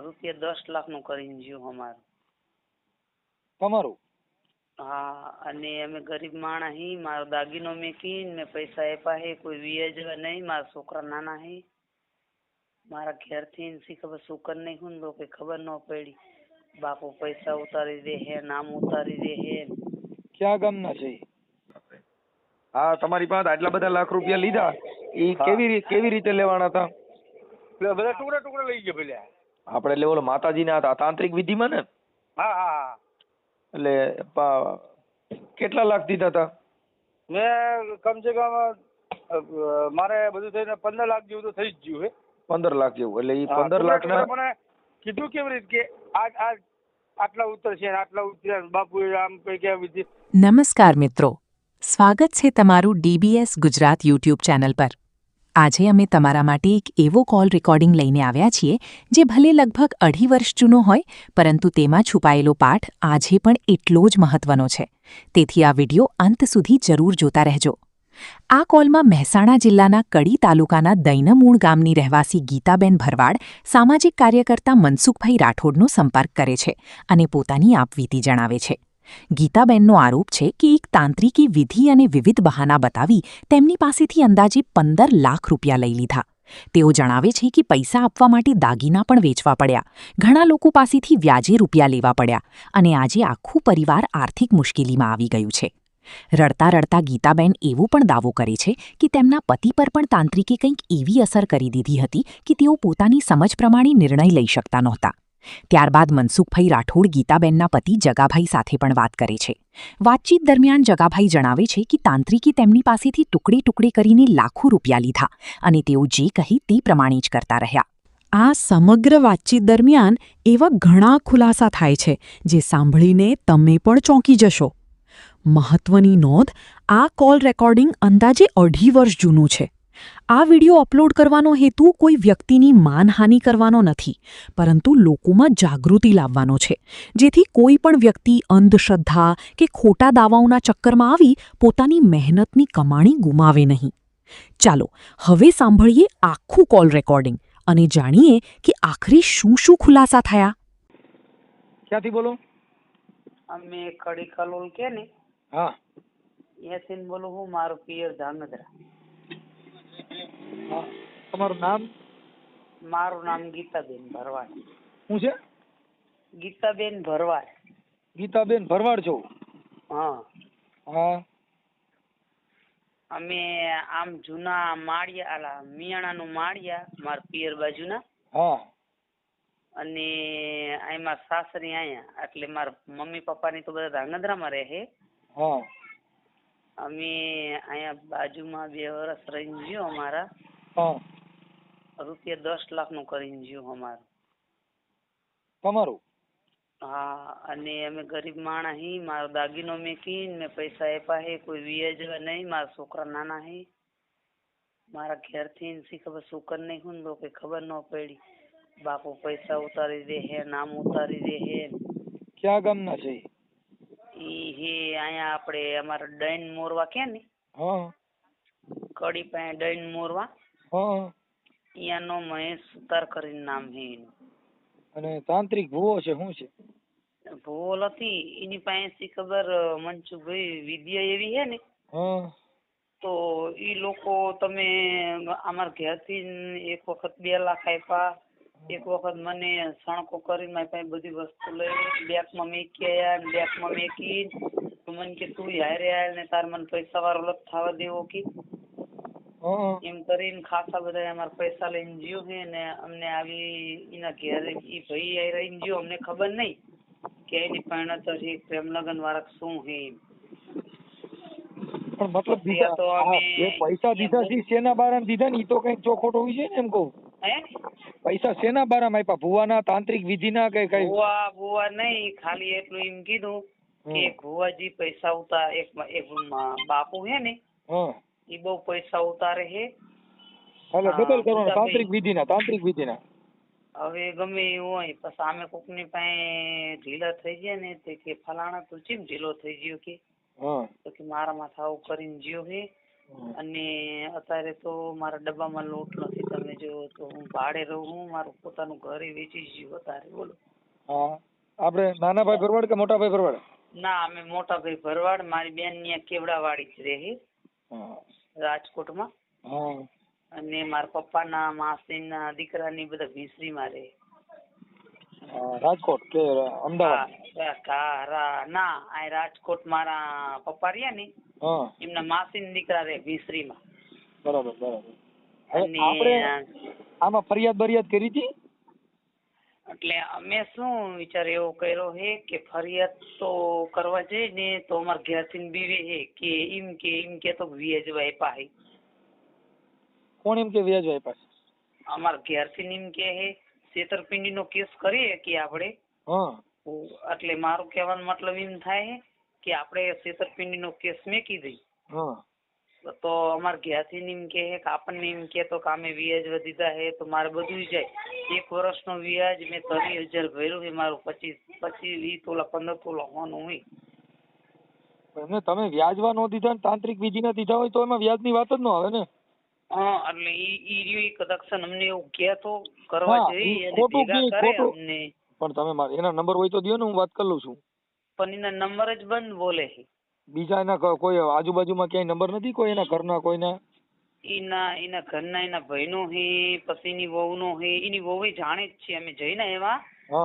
₹10,00,000 કરીને જ્યું અમારું. તમારું? હા, અને અમે ગરીબ માણસ હી. મારો દાગીનો મેકીને મેં પૈસા આપ્યા હે, કોઈ વ્યાજવા નહીં. મારા છોકરા નાના હે. મારા ઘેરથી સી ખબર સુકર નહીં હું કે ખબર ન પડી. બાપુ પૈસા ઉતારી દે હે, નામ ઉતારી દે હે. ક્યાં ગામના છે? હા, તમારી પાસે આટલા બધા લાખ રૂપિયા લીધા, એ કેવી રીતે લેવાના હતા? બધા ટુકડા ટુકડા લઈ ગયા પેલા. આપણે એટલે ઓલો માતાજીના તાંત્રિક વિધિમાં ને? હા હા હા. એટલે કેટલા લાખ દીધા હતા? મેં કમસે કમ મારે બધું થઈને 15 લાખ જેવું તો થઈ જ ગયું હે. 15 લાખ જેવું. એટલે એ 15 લાખના મને કીધું કેવી રીતે કે આટલા ઉતરશે આટલા ઉતર્યા બાપુ આમ કઈ કેવી વિધિ. નમસ્કાર મિત્રો, સ્વાગત છે તમારું DBS ગુજરાત યુટ્યુબ ચેનલ પર. આજે અમે તમારા માટે એક એવો કોલ રેકોર્ડિંગ લઈને આવ્યા છીએ જે ભલે લગભગ 2.5 વર્ષ જૂનો હોય, પરંતુ તેમાં છુપાયેલો પાઠ આજે પણ એટલો જ મહત્વનો છે. તેથી આ વિડિયો અંત સુધી જરૂર જોતા રહેજો. આ કોલમાં મહેસાણા જિલ્લાના કડી તાલુકાના દૈનમૂળ ગામની રહેવાસી ગીતાબેન ભરવાડ સામાજિક કાર્યકર્તા મનસુખભાઈ રાઠોડનો સંપર્ક કરે છે અને પોતાની આપવીતી જણાવે છે. ગીતાબેનનો આરોપ છે કે એક તાંત્રિકી વિધિ અને વિવિધ બહાના બતાવી તેમની પાસેથી અંદાજે 15 લાખ રૂપિયા લઈ લીધા. તેઓ જણાવે છે કે પૈસા આપવા માટે દાગીના પણ વેચવા પડ્યા, ઘણા લોકો પાસેથી વ્યાજે રૂપિયા લેવા પડ્યા અને આજે આખું પરિવાર આર્થિક મુશ્કેલીમાં આવી ગયું છે. રડતા રડતા ગીતાબેન એવો પણ દાવો કરે છે કે તેમના પતિ પર પણ તાંત્રિકે કંઈક એવી અસર કરી દીધી હતી કે તેઓ પોતાની સમજ પ્રમાણે નિર્ણય લઈ શકતા નહોતા. ત્યારબાદ મનસુખભાઈ રાઠોડ ગીતાબેનના પતિ જગાભાઈ સાથે પણ વાત કરે છે. વાતચીત દરમિયાન જગાભાઈ જણાવે છે કે તાંત્રિકે તેમની પાસેથી ટુકડે ટુકડે કરીને લાખો રૂપિયા લીધા અને તેઓ જે કહે તે પ્રમાણે જ કરતા રહ્યા. આ સમગ્ર વાતચીત દરમિયાન એવા ઘણા ખુલાસા થાય છે જે સાંભળીને તમે પણ ચોંકી જશો. મહત્વની નોંધ, આ કોલ રેકોર્ડિંગ અંદાજે 2.5 વર્ષ જૂનું છે. આ વિડિયો અપલોડ કરવાનો હેતુ કોઈ વ્યક્તિની માનહાનિ કરવાનો નથી, પરંતુ લોકોમાં જાગૃતિ લાવવાનો છે, જેથી કોઈ પણ વ્યક્તિ અંધશ્રદ્ધા કે ખોટા દાવાઓના ચક્કરમાં આવી પોતાની મહેનતની કમાણી ગુમાવે નહીં. ચાલો હવે સાંભળીએ આખું કોલ રેકોર્ડિંગ અને જાણીએ કે આખરે શું શું ખુલાસા થયા. ક્યાંથી બોલો? અમે કડી કલોલ કે ને? હા. અહીંયાથી બોલું હું. મારું પિયર ધાંગધ્રા. હા. તમારું નામ? મારું નામ ગીતાબેન ભરવાડ. શું છે? ગીતાબેન ભરવાડ. ગીતાબેન ભરવાડ છો? હા. હા. અમે આમ જૂના માળિયા મિયાણાનું માળિયા મારા પિયર બાજુના. હા. અને આમાં સાસરી અહીંયા, એટલે મારા મમ્મી પપ્પાની તો બધા ધાંગધ્રામાં રહે. હા. અમે અહીંયા બાજુમાં 2 વર્ષ રહીને જ્યો અમારા. હા. ₹10,00,000 કરીને જ્યું અમારું. તમારું? હા, અને અમે ગરીબ માણસ હી. મારો દાગીનો મેકીને મેં પૈસા આપ્યા હે, કોઈ વ્યાજવા નહીં. મારા છોકરા નાના હે. મારા ઘેરથી સી ખબર સુકર નહીં હું કે ખબર ન પડી. બાપુ પૈસા ઉતારી દે હે, નામ ઉતારી દે હે. ક્યાં ગામના છે? ઈ હે અહીંયા આપણે અમારા ડૈન મોરવા કે ને? હા. કડી પાસે ડૈન મોરવા. હા. અહીંયાનો મહેશ સુતાર કરીને નામ હે એનું. અને તાંત્રિક ભૂવો છે શું છે? ભૂલ હતી એની પાસેથી ખબર મનસુખભાઈ વિદ્યા એવી હે ને. હા. તો ઈ લોકો તમે અમારા ઘેરથી એક વખત 2 લાખ આપ્યા, એક વખત મને સણકો કરીને મારી પાસે બધી વસ્તુ લઈ બેગમાં મેકી આવ્યા. બેગમાં મેકી મને કે તું હારે આય ને તાર મને પૈસા વાળો લગ થવા દેવો કે એમ કરીને ખાસા બધા અમારા પૈસા લઈને જ્યો છે ને અમને આવી એના ઘેર ઈ ભાઈ રહીને જ્યો. અમને ખબર નહીં કે એની પરિણત છે પ્રેમ લગ્ન વાળા શું છે. પણ મતલબ જે પૈસા દીધા છે શેના બારામાં દીધા ને ઈ તો કઈક ચોખોટ હોવી છે ને એમ કહું. પૈસા શેના બારામાં આપ્યા? ભુવાના તાંત્રિક વિધિના કઈ કઈ? ભુવા નહીં, ખાલી એટલું એમ કીધું કે ભુવાજી પૈસા ઉતાર એક બાપુ હે ને ઈ બહુ પૈસા ઉતારે હે. હાલે ડબલ કરવાના તાંત્રિક વિધિના. હવે ગમે એવું હોય પછી આમે કોકની પાસે ઢીલા થઈ ગયા ને તે કે ફલાણા તું ચીમ ઢીલો થઈ ગયો કે? તો કે મારા માથે આવું કરીને જ્યો હે અને અત્યારે તો મારા ડબ્બામાં લોટ નથી, તમે જો તો હું ભાડે રહું છું, મારું પોતાનું ઘરે વેચી ગયું તારે. બોલો. હા, આપણે નાના ભાઈ ભરવાડ કે મોટા ભાઈ ભરવાડ? ના, અમે મોટા ભાઈ ભરવાડ. મારી બેન ત્યાં કેવડાવાડી જ રહે રાજકોટમાં. હા. અને મારા પપ્પાના માસીના દીકરાની બધા ભીસરીમાં રહે. રાજકોટ કે અમદાવાદ? ના, આ રાજકોટ મારા પપ્પા રહ્યા ને એમના માસીના દીકરા રહે ભીસરીમાં. બરાબર બરાબર. આપણે આમાં ફરિયાદ કરી હતી? એટલે અમે શું વિચાર એવો કર્યો હે કે ફરિયાદ તો કરવા જઈએ ને તો અમારા ઘેરથી બીવે હે કે એમ કે તો વ્યાજ આપ્યા હે. કોણ એમ કે વ્યાજ આપ્યા? અમારા ઘેરથી એમ કે હે છેતરપિંડીનો કેસ કરીએ કે આપણે. એટલે મારું કહેવાનો મતલબ એમ થાય કે આપણે છેતરપિંડીનો કેસ મેકી દઈ તો અમારા ઘેરથી એમ કે આપણને એમ કે તો કે અમે વ્યાજ વધીધા હે તો મારે બધું જાય. 1 વર્ષનો વ્યાજ મેં 30,000 ભર્યું છે. મારું 25 તોલા 15 તોલા હોવાનું હોય. તમે વ્યાજવા નો દીધા ને તાંત્રિક વિધિ ના દીધા હોય તો એમાં વ્યાજની વાત જ ન આવે ને. એટલે ઈ કદક્ષણ અમને એવું કે તો કરવા જઈએ અને ભેગા કરે અમને. પણ તમે મારે એના નંબર હોય તો દયો ને, હું વાત કરી લઉં છું. પણ એના નંબર જ બંધ બોલે છે. બીજા એના કોઈ આજુબાજુમાં ક્યાંય નંબર નથી? કોઈ એના ઘરના કોઈના? એના ઘરના એના ભાઈનો હે, પછી એની વહુનો હે. એની વહુ જાણે જ છે, અમે જઈને એમાં.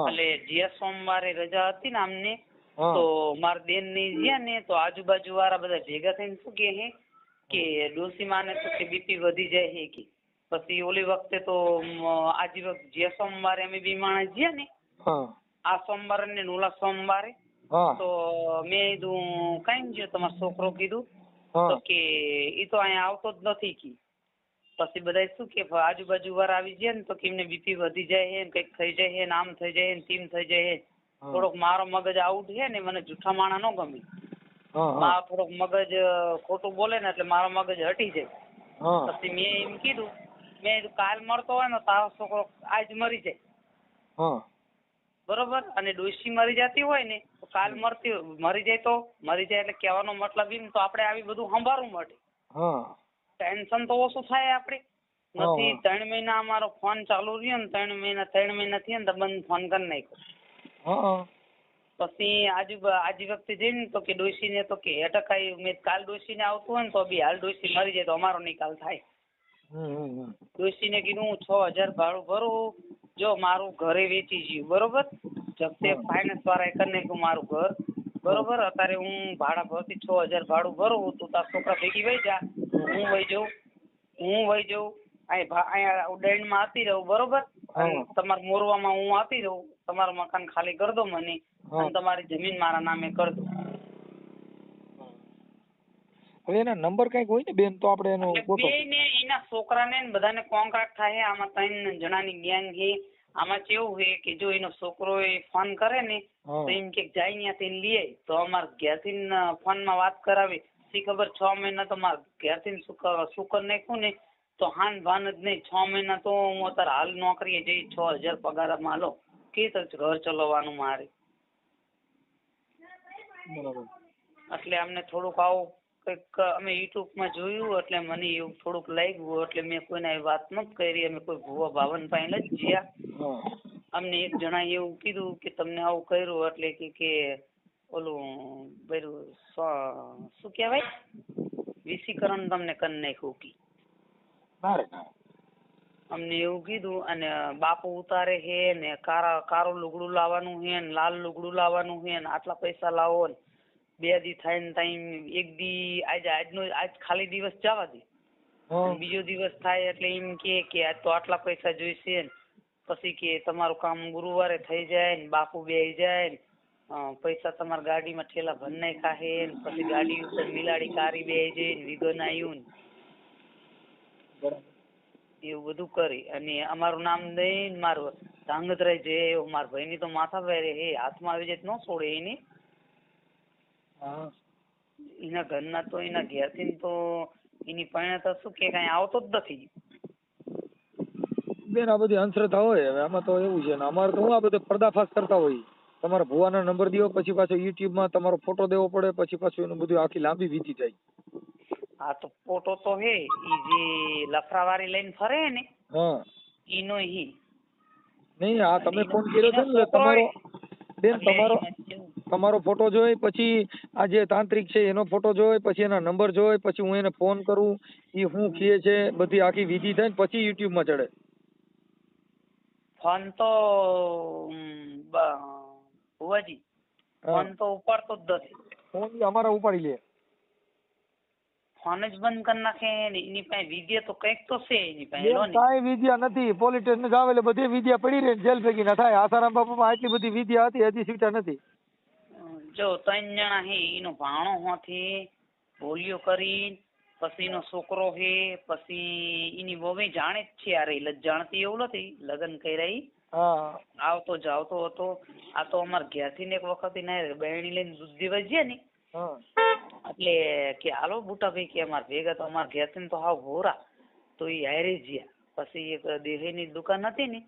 એટલે જે સોમવારે રજા હતી ને અમને તો મારા બેન ને ગયા ને તો આજુબાજુ વાળા બધા ભેગા થઈને શું કે ડોસી માને તો કે બીપી વધી જાય છે કે. પછી ઓલી વખતે તો આજે જે સોમવારે અમે બી માણસ ગયા ને આ સોમવારે ને ઓલા સોમવારે તો મેં કીધું કઈ ગયો તમારો છોકરો? કીધું તો કે ઈ તો અહીંયા આવતો જ નથી કી. પછી બધા શું કે આજુબાજુ વાળા આવી ગયા ને તો કે એમને બીપી વધી જાય છે, કઈક થઈ જાય છે, આમ થઈ જાય ને તેમ થઈ જાય. થોડોક મારો મગજ આઉટ છે ને, મને જૂઠા માણા નો ગમે. મારો થોડોક મગજ ખોટું બોલે ને એટલે મારો મગજ હટી જાય. પછી મેં એમ કીધું કાલ મળતો હોય ને તારો છોકરો આજ મરી જાય. બરોબર. અને ડોશી મરી જતી હોય ને તો કાલ મરી જાય એટલે કહેવાનો મતલબ એમ તો આપણે આવી બધું સંભાળવું માટે ટેન્શન તો ઓછું થાય. આપણે નથી 3 મહિના અમારો ફોન ચાલુ રહ્યો ને 3 મહિના થયા ને તો બંધ ફોન કરી નાખ્યો. પછી આજી વખતે જઈને તો કે ડોશી ને તો કે એટક આવ્યું. મેં કાલ ડોશી ને આવતું હોય ને તો બી હાલ ડોશી મરી જાય તો અમારો નિકાલ થાય. ડોશી ને કીધું હું 6,000 ભાડું ભરું. જો મારું ઘરે વેચી ગયું બરોબર, જપ્તે ફાઇનાન્સ વાળા કરી નાખ્યું મારું ઘર બરોબર. અત્યારે હું ભાડા ભરતી 6,000 ભાડું ભરું. તું તારા છોકરા ભેગી વહી જા, હું વહી જઉં અહીંયા ઉડાઈન માં આતી રહું બરોબર. તમારા મોરવામાં હું આતી રહું. તમારું મકાન ખાલી કરી દો મને અને તમારી જમીન મારા નામે કરી દો. હવે એના નંબર કઈક હોય ને બેન તો આપણે એનો બેને એના છોકરાને બધાને કોન્ટ્રાક્ટ થાય. આમાં 3 જણાની ગેંગ છે. આમાં કેવું છે કે જો એનો છોકરો ફોન કરે ને તો એમ કે જાય ત્યાંથી લઈ આવી તો અમારા ઘેરથી ફોન માં વાત કરાવી. શી ખબર 6 મહિના તો મારા ઘેરથી શું કરી નાખ્યું ને તો હાન ભાન જ નહીં. 6 મહિના તો હું અત્યારે હાલ નોકરીએ જઈ 6,000 પગારમાં લો કે ઘર ચલાવવાનું મારે. એટલે અમને થોડુંક આવું કંઈક અમે યુટ્યુબમાં જોયું એટલે મને એવું થોડુંક લાગ્યું એટલે મેં કોઈને વાત નથી કરી. અમે કોઈ ભુવા ભાવન પાસે જ ગયા. અમને એક જણા એવું કીધું કે તમને આવું કર્યું એટલે કે ઓલું બધું શું કહેવાય વિસીકરણ તમને કરી નાખ્યું કે. અમને એવું કીધું. અને બાપુ ઉતારે છે ને કારું લુગડું લાવવાનું છે ને લાલ લુગડું લાવવાનું છે ને આટલા પૈસા લાવો ને 2 દી થાય ને ટાઈમ 1 દી આજ ખાલી દિવસ જવા દે બીજો દિવસ થાય એટલે એમ કે આજ તો આટલા પૈસા જોઈશે ને પછી કે તમારું કામ ગુરુવારે થઈ જાય ને બાપુ બેસી જાય ને પૈસા તમારા ગાડીમાં ઠેલા ભરી નાખ્યા છે ને પછી ગાડી ઉપર મિલાડી કારી બેસી જાય ને વિગન આવ્યું ને એવું બધું કરી અને અમારું નામ દઈને મારું ધાંગધ્રાઈ જાય એવું મારા ભાઈની તો માથા ભાઈ એ હાથમાં આવી જાય ન છોડે એની. એના ઘરના તો એના ઘેરથી તો એની પાસે તો શું કે કઈ આવતો જ નથી. બેન આ બધી અંધશ્રદ્ધા હોય. હવે આમાં તો એવું છે ને અમારે તો હું આ બધો પર્દાફાશ કરતા હોય. તમારા ભુવાનો નંબર દો પછી પાછો યુટ્યુબમાં તમારો ફોટો દેવો પડે પછી પાછું એનું બધું આખી લાંબી વિધિ થાય. હા તો ફોટો તો હે ઈ જે લફરાવાળી લઈને ફરે ને હા ઈનો ઈ નહીં આ તમે ફોન કર્યો છે ને તમારો બેન તમારો ફોટો જોઈ પછી આ જે તાંત્રિક છે એનો ફોટો જોઈ પછી એના નંબર જોઈ પછી હું એને ફોન કરું એ શું કહે છે બધી આખી વિધિ થાય ને પછી યુટ્યુબ માં ચડે. ફોન તો ભુવાજી ફોન તો ઉપાડતો જ નથી. ફોન અમારા ઉપાડી લે. ફોન જ બંધ કરી નાખે એની પાસે વિદ્યા તો કંઈક તો છે એની પાસે. કાંઈ વિદ્યા નથી. પોલીસ સ્ટેશન જાવ એટલે બધી વિદ્યા પડી રહી જેલ ભેગી ના થાય. આસારામ બાપુમાં આટલી બધી વિદ્યા હતી હજી સીટા નથી. જો 3 જણા હે એનો ભાણો હોથી બોલિયો કરી પછી એનો છોકરો હે પછી એની વહુ જાણે જ છે. યાર એ જાણતી એવું નથી લગ્ન કર્યા આવતો જાવતો હતો. આ તો અમારે ઘેરથી ને એક વખત એને બહેણી લઈને દૂધ દેવા જઈએ ને એટલે કે હાલો બુટાભાઈ કે અમારે ભેગા તો અમારે ઘેરથી તો હાવ ભોરા તો એ હારે જ્યા. પછી એક દેહીની દુકાન હતી ને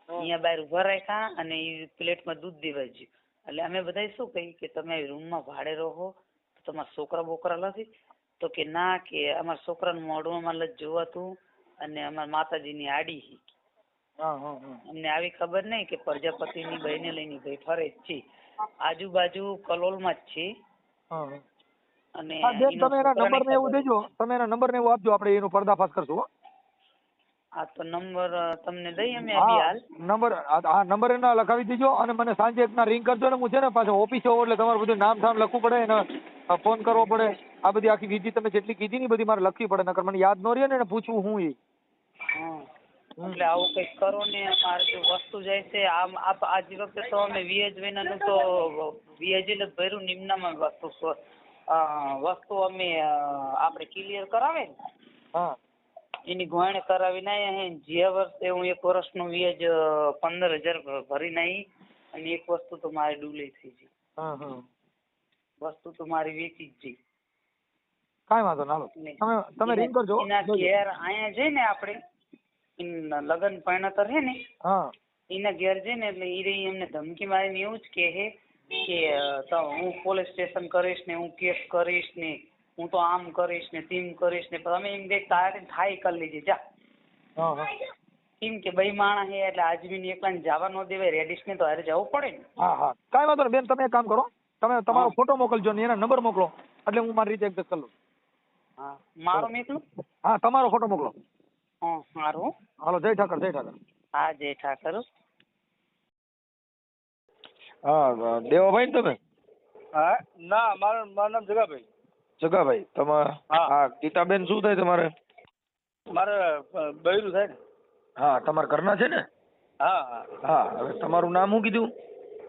અહીંયા બહાર ઉભા રાખ્યા અને એ પ્લેટમાં દૂધ દેવા જ્યું. એટલે અમે બધા શું કહી કે તમે રૂમમાં ભાડે રહો તો તમારા છોકરા બોકરા નથી તો કે ના કે અમારા છોકરાનું મોઢું અમારે જોવાતું અને અમારા માતાજીની આડી અમને આવી ખબર નહીં કે પ્રજાપતિની બહેને લઈને ભાઈ ફરે જ છે. આજુબાજુ કલોલમાં જ છે. અને તમે એના નંબર ને એવું દેજો. તમે એના નંબર ને એવું આપજો આપણે એનો પર્દાફાશ કરશું. આ તો નંબર તમને દઈ અમે હાલ નંબર એના લખાવી દેજો અને મને સાંજે એકના રિંગ કરજો ને હું છે ને પાછો ઓફિસે હોઉં એટલે તમારે બધું નામ ઠામ લખવું પડે એને ફોન કરવો પડે. આ બધી આખી વિધિ તમે જેટલી કીધી ને બધી મારે લખવી પડે નકર મને યાદ ન રહે ને પૂછવું હું એ. એટલે આવું કંઈક કરો ને મારે જો વસ્તુ જાય છે આજ વખતે તો અમે VH વિનાનું તો VH જ ભર્યું નિમ્નામાં વસ્તુ અમે આપણે ક્લિયર કરાવે ને એની ગોયણ કરાવીને આવ્યા હે. જે વર્ષે હું 1 વર્ષનું વ્યાજ 15,000 ભરીને આવી અને એક વસ્તુ તો મારી ડૂલે થઈ ગઈ. વસ્તુ તો મારી વેચી જ જઈ. કાંઈ વાંધો ના. તમે રિંગ કરજો. એના ઘેર અહીંયા જઈને આપણે લગ્ન પરણતર હે ને એના ઘેર જઈને એટલે એ એમને ધમકી મારીને એવું જ કહે કે હું પોલીસ સ્ટેશન કરીશ ને હું કેસ કરીશ ને હું તો આમ કરીશ ને તેમ કરીશ ને તમે એમ કે તારે થાય કરી લેજે જા. કેમ કે બે માણસ હે એટલે આજમીને એકલાને જવા ન દેવાય. રેડિશ ને તો હારે જવું પડે ને. કાંઈ વાંધો નહીં બેન. તમે એક કામ કરો તમે તમારો ફોટો મોકલજો ને એના નંબર મોકલો એટલે હું મારી રીતે એડજસ્ટ કરી લઉં. મારો મોકલું? હા તમારો ફોટો મોકલો. સારું. હાલો જય ઠાકર. જય ઠાકર. હા જય ઠાકર. હા દેવાભાઈ ને તમે? હા ના મારું નામ જગાભાઈ. જગાભાઈ તમારે હા ગીતાબેન શું થાય તમારે? મારે બૈરું થાય ને. હા તમારા ઘરના છે ને? હા હવે તમારું નામ શું કીધું?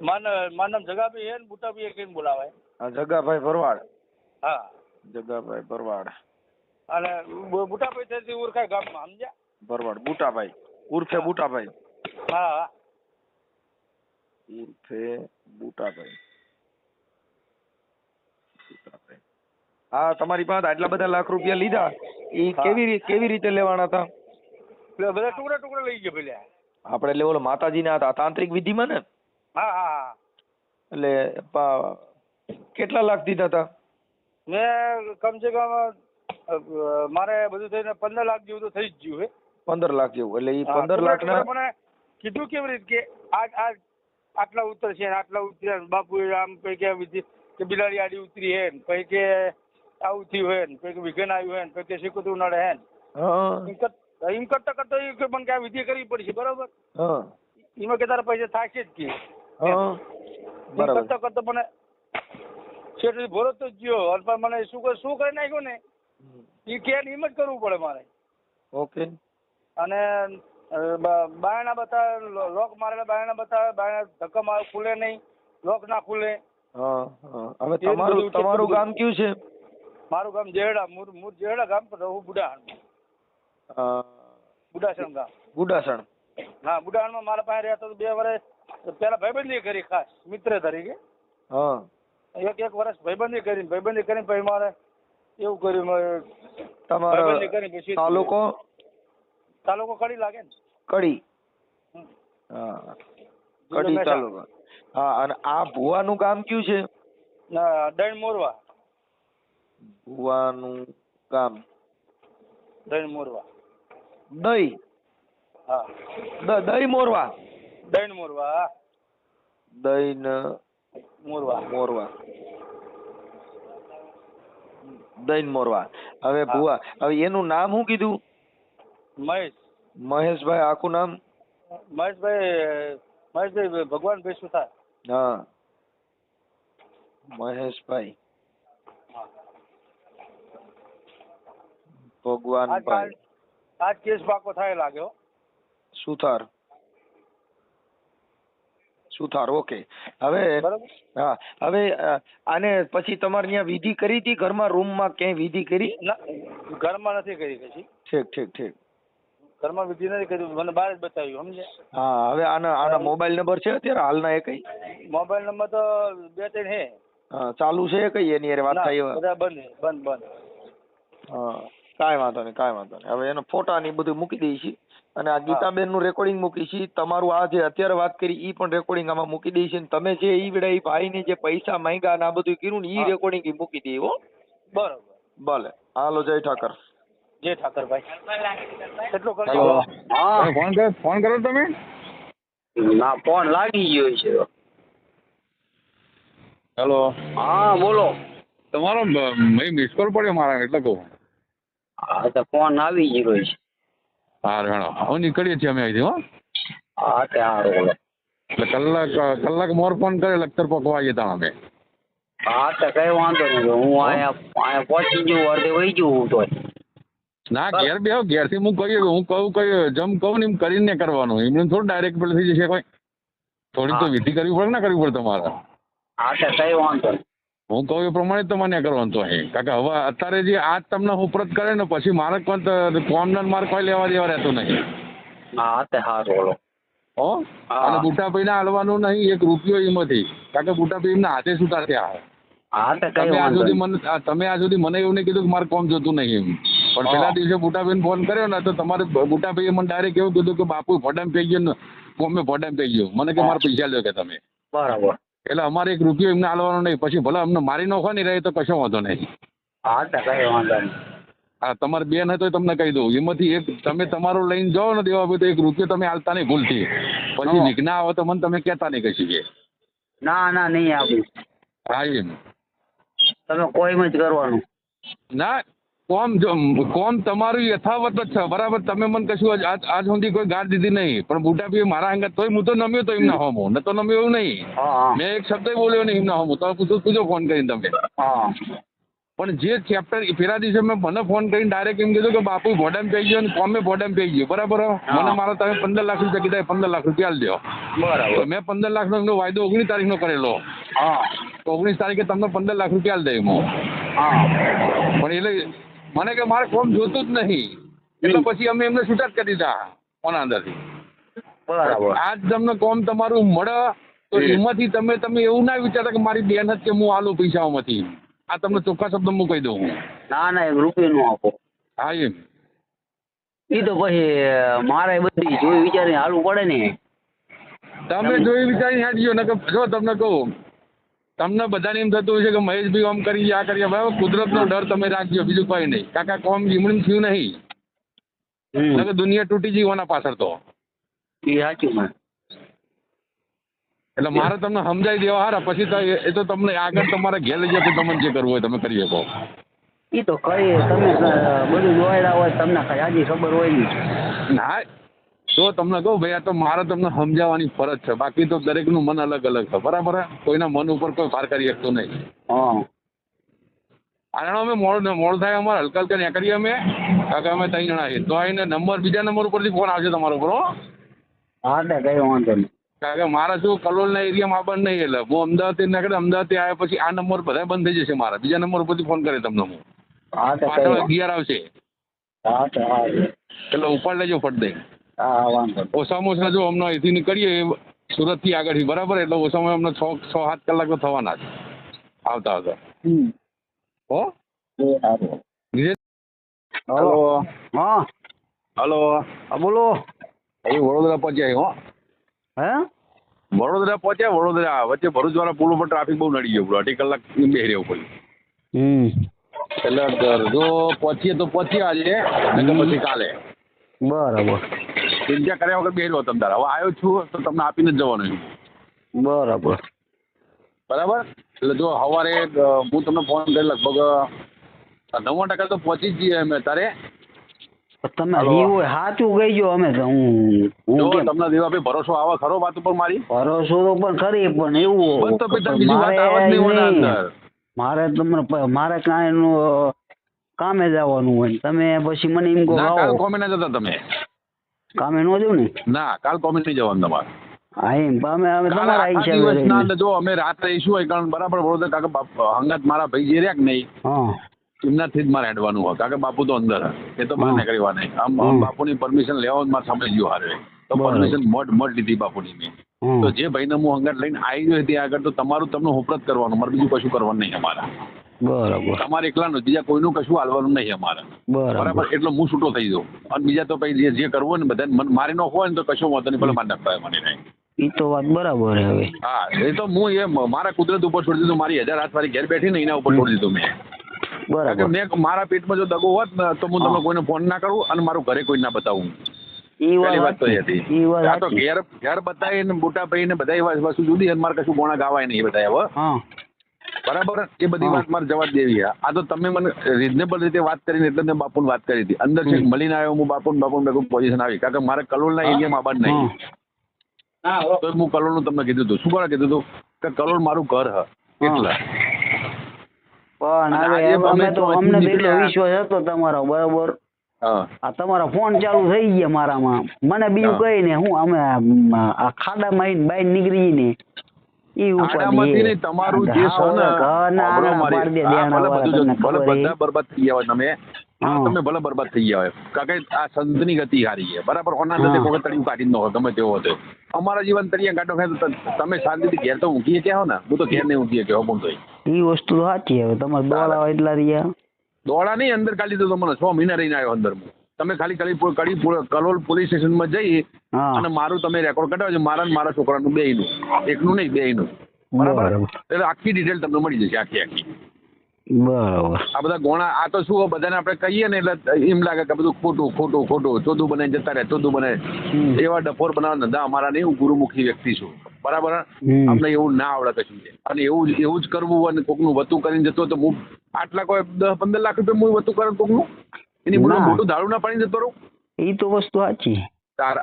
મારું નામ જગાભાઈ હે ને બુટાભાઈ કઈ બોલાવાય. હા જગાભાઈ ભરવાડ. હા જગાભાઈ ભરવાડ અને બુટાભાઈ થી ઓળખાય ગામમાં સમજ્યા? ભરવાડ બુટાભાઈ ઉર્ફે બુટાભાઈ. હા ઉર્ફે બુટાભાઈ. હા તમારી પાસે આટલા બધા લાખ રૂપિયા લીધા એ કેવી રીતે લેવાના હતા? બધા ટુકડા ટુકડા લઈ ગયા પેલા આપણે ઓલો માતાજીના તાંત્રિક વિધિમાં ને? હા એટલે કેટલા લાખ દીધા હતા? મેં કમસે કમ મારે બધું થઈને 15 લાખ જેવું તો થઈ જ ગયું હે. 15 લાખ જેવું. એટલે એ 15 લાખ ના મને કીધું કેવી રીતે કે આટલા ઉતર છે આટલા ઉતર્યા. બાપુ આમ કઈ કે વિધિ કે બિલાડી આડી ઉતરી હે ને કઈ કે આવું થયું હે ને કઈ કે વિઘન આવ્યું હે ને કઈ કે શીખતું નડે હે ને એમ કરતા કરતા એ મને કે વિધિ કરવી પડશે બરોબર. એમાં કે તારા પૈસા થશે જ કે કરતા કરતા મને શેઠ ભરો તો ગયો અને મને શું કરી નાખ્યું ને એ કે એમ જ કરવું પડે મારે. ઓકે. અને બાયણા બતાવે લોક મારેલા બાયણા બતાવે બાયણા ધક્કા મારે ખુલે નહીં લોક ના ખુલે. હવે તમારું ગામ કયું છે? મારું ગામ જેડા મૂર જેડા ગામ પર રહું બુડાસણ ગામ. બુડાસણ. હા બુડાસણમાં મારા પાસે રહેતો 2 વર્ષ પેલા ભાઈબંધી કરી ખાસ મિત્ર તરીકે. એક વર્ષ ભાઈબંધી કરીને પછી મારે એવું કર્યું ભાઈબંધી કરી પછી તાલુકો કડી લાગે ને? કડી. કડી તાલુકો. હા અને આ ભુવાનું ગામ કયું છે? દૈણ મોરવા. ભુવાનું ગામ દૈણ મોરવા. દઈ હા દહીં મોરવા. દહીં મોરવા. દહીં મોરવા. મોરવા. દહીં મોરવા. હવે હા. ભુવા, હવે એનું નામ શું કીધું? મહેશ. મહેશભાઈ, આખું નામ? મહેશભાઈ ભગવાનભાઈ સુથાર. હા, મહેશભાઈ ભગવાનભાઈ આજ કેસ પાકો થાય લાગ્યો. સુથાર. સુથાર, ઓકે. હવે બરાબર. હા, હવે આને પછી તમારે ત્યાં વિધિ કરી હતી ઘરમાં, રૂમમાં ક્યાંય વિધિ કરી? ના, ઘરમાં નથી કરી પછી. ઠીક ઠીક ઠીક. ઘરમાં વિધિ નથી કરી, મને બહાર જ બતાવ્યું, સમજે. હા, હવે આના મોબાઈલ નંબર છે અત્યારે હાલના એ કઈ? મોબાઈલ નંબર તો 2-3 હે. હા, ચાલુ છે કઈ એની હારે વાત થાય એવા? બધા બંધ. હા, કાંઈ વાંધો નહીં. હવે એનો ફોટા ને બધું મૂકી દઈએ છીએ, અને આ ગીતાબેન નું રેકોર્ડિંગ મૂકી છીએ. તમારું આ જે અત્યારે વાત કરી ઈ પણ રેકોર્ડિંગ આમાં મૂકી દઈએ છીએ. તમે જે ઈ વેળા ઈ ભાઈ ને જે પૈસા માંગ્યા ને આ બધું કર્યું ને ઈ રેકોર્ડિંગ ઈ મૂકી દઈએ. હો, બરોબર. ભલે. હાલો, જય ઠાકર. જય ઠાકરભાઈ. કેટલો કરજો. હેલો. હા, ફોન કરો તમે? ના, ફોન લાગી ગયો છે. હેલો. હા, બોલો. તમારો મિસ કોલ પડ્યો મારા, એટલે કહું. હા, તો ફોન આવી ગયો છે. હા, રેણો હું નીકળીએ છીએ અમે અહીંથી. હો, હા, તે સારું. એટલે કલાક મોર ફોન કરે લખતર પકવા જતા અમે. હા, તો કઈ વાંધો નહીં. હું અહીંયા પહોંચી ગયું, અડધે વહી ગયું તો. ના, ઘેર બેહો. ઘેરથી હું કહ્યું જમ કહું ને એમ કરીને કરવાનું. એમને થોડું ડાયરેક્ટ પેલું થઈ જશે કોઈ. થોડીક તો વિધિ કરવી પડે ને, કરવી પડે તમારે. હા, તો કઈ વાંધો નહીં. હું કહું એ પ્રમાણે તમારે કરવાનું તો અહીં. કારણ કે હવે અત્યારે જે આજ તમને ઉપરત કરે ને પછી મારે કોમના મારે કોઈ લેવા દેવા રહેતું નહીં. હા, તે સારું. હો, હા. અને બુટાભાઈ ને હાલવાનું નહીં 1 રૂપિયો એમાંથી. કારણ કે બુટાભાઈ એમના હાથે સુતા થયા. હા, તો કઈ તમે આજ વાંધો સુધી નહીં. તમે આજ સુધી મને એવું નહીં કીધું કે મારે કોમ જોતું નહીં એમ. પણ પેલા દિવસે બુટાભાઈ ફોન કર્યો ને તો તમારે બુટાભાઈએ મને ડાયરેક્ટ એવું કીધું કે બાપુ ભોડામ પઈ ગયો ને કોમે ભોડામ પઈ ગયો. મને કે મારે પૈસા લ્યો કે તમે. બરાબર. એટલે અમારે 1 રૂપિયો એમને હાલવાનો નહીં. પછી ભલે અમને મારી નાખો નહીં રહે તો કશો વાંધો નહીં. હા, તો કઈ વાંધો નહીં. હા, તમારે બેન હોય તો તમને કહી દઉં. એમાંથી એક તમે તમારું લઈને જાઓ ને દેવા ભાઈ તો 1 રૂપિયો તમે હાલતા નહીં ભૂલથી. પછી વિઘ્ન આવે તો મને તમે કહેતા નહીં કશી કે. ના, નહીં આપું. હા, એમ તમે કોઈમાં જ કરવાનું. ના, કોમ તમારું યથાવત જ છે. બરાબર. તમે મને કશું આજ સુધી કોઈ ગાળ દીધી નહીં. પણ બુટાભાઈ મારા અંગત તોય હું તો નમ્યો તો એમના હોમો ન તો નમ્યો એવું નહીં. હા. મેં એક શબ્દ બોલ્યો નહીં એમના હોમો. તમે પૂછો ફોન કરીને તમે. હા. પણ જે ચેપ્ટર પેલા દિવસે મેં મને ફોન કરીને ડાયરેક્ટ એમ કીધું કે બાપુ ભોડામ પઈ ગયો અને કોમે ભોડામ પઈ ગયો. બરાબર. મને મારા તમે 15 લાખ રૂપિયા કીધા, 15 લાખ રૂપિયા આલ દો. બરાબર. મેં 15 લાખનો એમનો વાયદો 19 તારીખનો કરેલો. હા. તો 19 તારીખે તમને 15 લાખ રૂપિયા આલ દે એમ. હા. પણ એટલે મને કે મારે કોમ જોતું જ નહીં. એટલે પછી અમે એમને છૂટા જ કરી દીધા કોના અંદરથી. બરાબર. આજ તમને કોમ તમારું મળે તો એમાંથી તમે એવું ના વિચારતા કે મારી બેન જ કે હું આલું પૈસાઓમાંથી. આ તમને ચોખ્ખા શબ્દ હું કહી દઉં. ના, 1 રૂપિયો નો આપો. હા, એમ. એ તો પછી મારે બધી જોઈ વિચારીને હાલવું પડે ને. તમે જોઈ વિચારીને હાડજો ને કે જો તમને કહું, તમને બધાને એમ થતું હોય છે કે મહેશભાઈ આમ કરી આ કરીએ. બરાબર. કુદરતનો ડર તમે રાખજો, બીજું કઈ નહીં. કાકા કોમ જીમણી થયું નહીં. દુનિયા તૂટી જીવવાના પાછળ તો. એ સાચું man. એટલે મારે તમને સમજાવી દેવા હારા. પછી તો એ તો તમને આગળ તમારે ઘેર લઈ જાય તમને જે કરવું હોય તમે કરી શકો. એ તો કઈ તમે બધું જોયેલા હોય તમને કઈ આજી ખબર હોય નહીં. ના, જો તમને કહું ભાઈ આ તો મારે તમને સમજાવવાની ફરજ છે. બાકી તો દરેકનું મન અલગ અલગ છે. બરાબર. કોઈના મન ઉપર કોઈ ભાર કરી શકતો નહીં. હા. આનો અમે મોડ થાય અમારે હલકા હલકા નીકળીએ અમે. કાકા અમે 3 જણા છીએ. તો આને બીજા નંબર ઉપરથી ફોન આવશે તમારો ઉપર. હા, તો કઈ વાંધો નહીં. કારણ કે મારા શું કલોલના એરિયામાં આ બંધ નહીં. એટલે હું અમદાવાદથી નીકળે, અમદાવાદથી આવ્યા પછી આ નંબર બધા બંધ થઈ જશે મારા. બીજા નંબર ઉપરથી ફોન કરે તમને હું. હા, તો પાછળ કઈ. 11 આવશે. હા, તો સારું. એટલે ઉપાડ લેજો ફટ દઈ. હા, વાંધો નહીં. ઓછામાં ઓછા જો અમને અહીંથી નીકળીએ સુરતથી આગળથી. બરાબર. એટલે ઓછામાં અમને 6-7 કલાક તો થવાના જ આવતા. હો, એ સારું. હલો. હા. હલો. હા, બોલો. અહીં વડોદરા પહોંચ્યા. હો, હે? વડોદરા પહોંચ્યા. વડોદરા વચ્ચે ભરૂચવાળા પુલ ઉપર ટ્રાફિક બહુ નડી ગયો. 2.5 કલાક બેસી રહેવું પડ્યું. એટલે જો પહોંચીએ તો પહોંચીએ આજે, નહીં તો પછી કાલે. બરાબર. ચિંતા કર્યા વગર બેહી રહો તમે તારા. હવે આવ્યો છું તો તમને આપીને જ જવાનું. બરાબર. બરાબર. એટલે જો સવારે હું તમને ફોન કરી લગભગ 90% તો પહોંચી જ જઈએ અમે તારે. તમે જીવો સાચું કહીજો. અમે તો જો હું તમને દેવાભાઈ ભરોસો આવે ખરો વાત ઉપર મારી? ભરોસો તો પણ ખરી, પણ એવું બસ તો પછી બીજી વાત આવે જ નહીં ઓના અંદર. મારે કાંઈ કામે જવાનું હોય, તમે પછી મને એમ કહો ના કાલ આવો. કોમે ના જતા તમે. કામે ન જવું ને? ના કાલ કોમે નહીં જવાનું તમારે. હા એમ અમે કાલ તમારા આખા હિસાબે દિવસના રહીએ. અંદર જો અમે રાત રહીશું હોય કારણ બરાબર બરોબર કાકા હંગાત મારા ભાઈ જે રહ્યા કે નહીં હા એમનાથી જ મારે હેડવાનું હોય. કારણ કે બાપુ તો અંદર એ તો બહાર નીકળવા નહીં. આમ બાપુની પરમિશન લેવા મારે સમજી ગયો હારે તો પરમિશન મઢ લીધી બાપુની મેં. તો જે ભાઈને હું હંગાત લઈને આવી ગયો ત્યાં આગળ તો તમારું તમને હોપરત કરવાનું, મારે બીજું કશું કરવાનું નહીં અમારા. બરાબર. તમારે એકલાનું બીજા કોઈનું કશું હાલવાનું નહીં અમારે. બરાબર. એટલે હું છૂટો થઈ જાઉં અને બીજા તો પછી જે કરવું હોય ને બધા મને મારી નાખવો હોય ને તો કશું વાંધો નહીં, ભલે મારી નાખતા મને નહીં. એ તો વાત બરાબર હવે. હા એ તો હું એ મારા કુદરત ઉપર છોડી દીધું. મારી 1000 હાથ મારી ઘેર બેઠી ને એના ઉપર છોડી દીધું મેં. બરાબર. મેં મારા પેટમાં જો દગો હોત ને તો હું તમને કોઈને ફોન ના કરું અને મારું ઘરે કોઈ ના બતાવું. પહેલી વાત તો એ હતી. આ તો ઘેર બતાવી ને મોટા ભાઈ ને બધા વસ્તુ જુદી અને મારે કશું ગોણા ગાવાય નહીં એ બધા હવે. બરાબર. એ બધી વાત મારે જવા દેવી. આ તો તમે મને રીઝનેબલ રીતે વાત કરીને એટલે મેં બાપુને વાત કરી હતી. અંદર છે મળીને આવ્યો હું બાપુ ભેગું પોઝિશન આવી કારણ કે મારે કલોલના એરિયામાં આવવાનું નહીં. તો હું કલોલનું તમને કીધું હતું. શું કરવા કીધું હતું કે કલોલ મારું ઘર હ એટલે. પણ હવે અમને તો એટલો વિશ્વાસ હતો તમારો. બરાબર. આ તમારા ફોન ચાલુ થઈ ગયા મારામાં. મને બીજું કઈ ને હું અમે આ ખાડામાં આવીને બહાર નીકળી ને ઈ ઉપર તમારું જે બધા બરબાદ થઈ ગયા હોય તમે. તમે ભલે બરબાદ થઈ ગયા હોય કારણ કે આ સંતની ગતિ હારી છે. બરાબર. ઓના અંદર કોઈ તળિયું કાઢી ન હોય ગમે તેવો હતો. અમારા જીવન તળિયા કાઢો ખાય તમે શાંતિથી ઘેર તો ઊંઘીએ ક્યાં હો ને. હું તો ઘેર નહીં ઊંઘીએ કે હું તો એ વસ્તુ સાચી. હવે તમારે દોડા એટલા રહ્યા દોડા નહીં અંદર કાઢી દીધો મને 6 મહિના રહીને આવ્યો અંદર. તમે ખાલી કલોલ પોલીસ સ્ટેશનમાં જઈ અને મારું તમે રેકોર્ડ કઢાવજો મારા છોકરાનું બેયનું, એકનું નહીં બેયનું. બરાબર. એટલે આખી ડિટેલ તમને મળી જશે આખી. બરાબર. આ બધા ગોણા આ તો શું બધાને આપણે કહીએ ને એટલે એમ લાગે કે બધું ખોટું ચોદું બનાવીને જતા રહે ચોદું બનાવે એવા ડફોર બનાવવા ધંધા અમારા નહીં. હું ગુરુમુખી વ્યક્તિ છું. બરાબર. અમને એવું ના આવડે કશું છે અને એવું જ કરવું અને કોકનું વતું કરીને જતો તો હું આટલા કોઈ 10-15 લાખ રૂપિયા હું વતું કરે કોકનું એની મોટું દારૂ ના પાણી જતો રહું. એ તો વસ્તુ સાચી.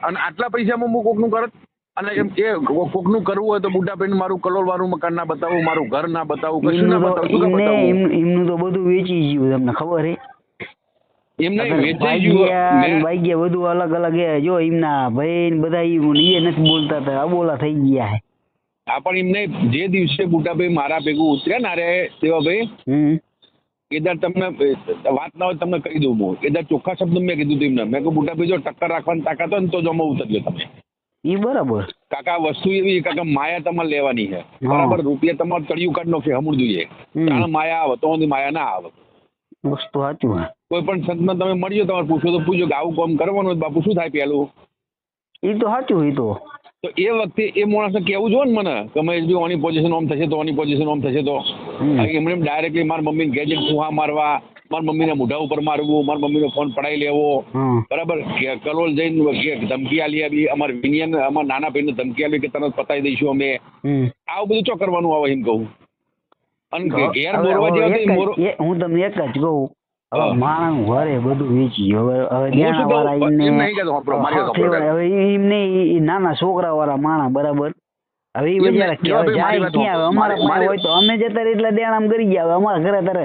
અને આટલા પૈસામાં હું કોકનું કરત અને એમ એ કોકનું કરવું હોય તો બુઢા ભાઈ મારું કલોલ વાળું મકાન ના બતાવું, મારું ઘર ના બતાવું, કશું ના બતાવું. એમનું તો બધું વેચી ગયું તમને ખબર હે? એમને વેચાઈ ગયું ભાગ્યા બધું અલગ અલગ જો એમના ભાઈ બધા એ નથી બોલતા હતા અબોલા થઈ ગયા હે. હા પણ એમને જે દિવસે બુઢાભાઈ મારા ભેગું ઉતર્યા ને અરે દેવાભાઈ એદાર તમને વાત ના હોય તમને કહી દઉં. હું એદાર ચોખ્ખા શબ્દ મેં કીધું હતું એમને. મેં કહું બુઢાભાઈ જો ટક્કર રાખવાની તાકાત હોય ને તો જ અમે ઉતરજો તમે. એ બરાબર. કાકા વસ્તુ એવી કાકા માયા તમારે લેવાની છે. બરાબર. રૂપિયા તમારે તળિયું કાઢ નાખે હમું જોઈએ. કારણ માયા આવે તો માયા ના આવે. વસ્તુ સાચું. કોઈ પણ સંતમાં તમે મળ્યો તમારે પૂછો તો પૂછો કે આવું કામ કરવાનું બાપુ શું થાય પેલું. એ તો સાચું. એ તો એ વખતે એ માણસને કેવું જોઈએ ને મને કે મહેશભાઈ ઓની પોઝિશન ઓમ થશે તો ઓની પોઝિશન ઓમ થશે તો એમને ડાયરેક્ટલી મારા મમ્મીને ગેજેટ ફૂહા મારવા, મારા મમ્મીને મોઢા ઉપર મારવું, મારા મમ્મીનો ફોન પડાવી લેવો. બરાબર. કલોલ જઈને ધમકી આલી આવી અમારે વિનિયન અમારા નાના ભાઈને ધમકી આલી કે તને પતાવી દઈશું અમે. આવું બધું ચો કરવાનું આવે એમ કહું. અને ઘેર બોરવા જેવા હું તમને એક જ કહું માણસ ઘરે બધું વેચી હવે એમને નાના છોકરા વાળા માણસ. બરાબર. હવે એ બજાર જાય ક્યાં અમારા પાસે હોય તો અમે જતા એટલા દેણામ કરી ગયા. અમારા ઘરે તારે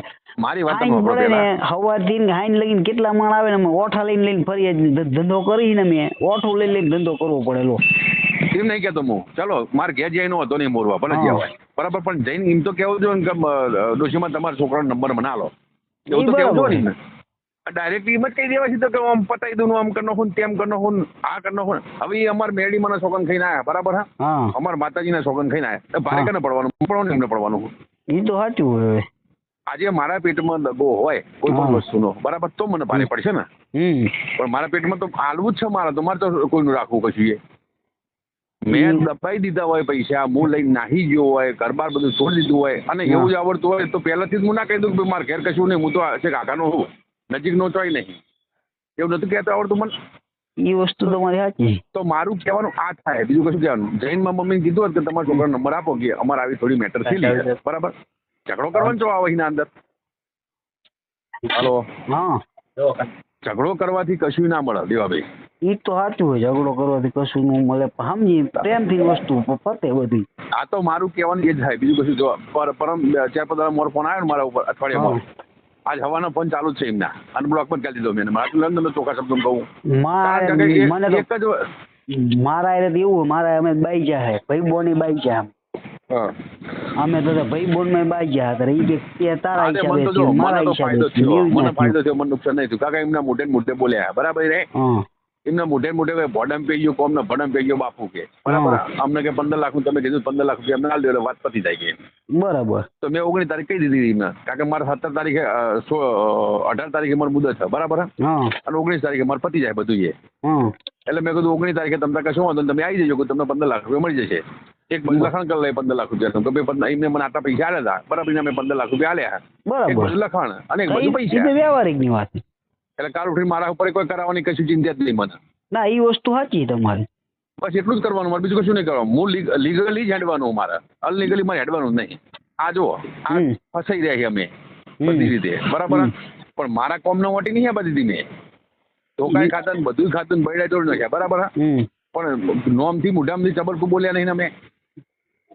પડે ને સવારથી હાઈન લઈને કેટલા માણ આવે ને અમે ઓઠા લઈને ફરી ધંધો કરીને અમે ઓઠું લઈને ધંધો કરવો પડેલો. એમ નહીં કેતો હું ચાલો મારે ઘેર જઈને હતો નહીં મોરવા ભલે જવાય. બરાબર. પણ જઈને એમ તો કેવું જોઈએ કે ડોશીમાં તમારા છોકરાનો નંબર બનાવો એવું તો કેવું જોઈએ ને. ડાયરેક્ટ એમ જ કહી દેવા છે તો કે આમ પતાવી દઉં આમ કરી નાખું તેમ કરી નાખું આ કરી નાખું. હવે એ અમારા મેરડીમાંના સોગન ખાઈને આવ્યા. બરાબર. હા અમારા માતાજીના સોગન ખાઈને આવ્યા. ભારે કને પડવાનું એમને પડવાનું. એ તો સાચું. હવે આજે મારા પેટમાં દગો હોય કોઈ પણ વસ્તુનો બરાબર તો મને ભારે પડશે ને. પણ મારા પેટમાં તો હાલવું જ છે મારે તો કોઈનું રાખવું કશું. એ મેં દબાઈ દીધા હોય પૈસા હું લઈને નાહી ગયો હોય ઘરબાર બધું છોડી દીધું હોય અને એવું જ આવડતું હોય તો પહેલાથી જ હું ના કહી દઉં કે મારે ઘેર કશું નહીં હું તો કાકાનો હું નજીકનો ચોય નહીં એવું નતું કહેતો આવડતું મને. ઈ વસ્તુ તમારી સાચી. તો મારું કહેવાનું આ થાય, બીજું કશું કહેવાનું. જૈનમાં મમ્મીને કીધું હોત કે તમારા છોકરાનો નંબર આપો કે અમારે આવી થોડી મેટર થયેલી, બરાબર, ઝઘડો કરવાનો છો આ વહીના અંદર. હાલો, હા ઝઘડો કરવાથી કશું ના મળે દેવાભાઈ. ઈ તો સાચું હોય, ઝઘડો કરવાથી કશું ન મળે, સમજી પ્રેમથી વસ્તુ પતે બધી. આ તો મારું કહેવાનું એ જ થાય, બીજું કશું. જો પરમ 4-5 મોર ફોન આવ્યો ને મારા ઉપર અઠવાડિયામાં, આજ હવાનો ફોન ચાલુ જ છે એમના, અનબ્લોક પર કરી દીધો મેં. મારા ચોખ્ખા શબ્દો કહું, મને એક જ મારા એટલે એવું, મારા અમે બાઈ જાય ભાઈ બોની બાઈ જાય, અમે તો ભાઈ બોન માં બાઈ ગયા હતા. ઈ કે તારા હિસાબે મારા હિસાબે મને ફાયદો થયો, મને નુકસાન નહીં થયું. કાકા એમના મોઢે બોલ્યા, બરાબર રે, એમના મોઢે ભોડમ પે ગયો, કોમ ને ભડમ પે ગયો બાપુ કે, બરાબર. અમને કે 15 લાખ તમે કીધું 15 લાખ રૂપિયા અમને આલી દો, વાત પતી જાય કે, બરાબર. તો મેં 19 તારીખ કહી દીધી એમને, કારણ કે મારે 17 તારીખે 18 તારીખે મારે મુદત છે, બરાબર, અને 19 તારીખે મારે પતી જાય બધું એ. એટલે મેં કીધું 19 તારીખે તમને કશું વાંધો તમે આવી જજો, તમને 15 લાખ રૂપિયા મળી જશે. એક બાજુ લખાણ કરી લે 15 લાખ રૂપિયા, એમને મને આટલા પૈસા આલ્યા હતા, બરાબર, મેં 15 લાખ રૂપિયા આલ્યા, એક બાજુ લખાણ અને એક બાજુ પૈસા. વ્યવહારિક ની વાત. એટલે કાલ ઉઠીને મારા ઉપર કોઈ કરાવવાની કશું ચિંતા જ નહીં મને. ના ઈ વસ્તુ સાચી તમારી. બસ એટલું જ કરવાનું મારે, બીજું કશું નહીં કરવાનું. હું લીગલી જ હેડવાનું, મારે અનલીગલી મારે હેડવાનું જ નહીં. આ જો આ ફસાઈ રહ્યા છીએ અમે બધી રીતે, બરાબર, પણ મારા કોમ નો વટી નહીં આ બધી મેં તો કાંઈ ખાતા ને બધું ખાતું ને બૈડા જોડ નાખ્યા, બરાબર, પણ નોમથી મોઢામાંથી ચબરકું બોલ્યા નહીં અમે.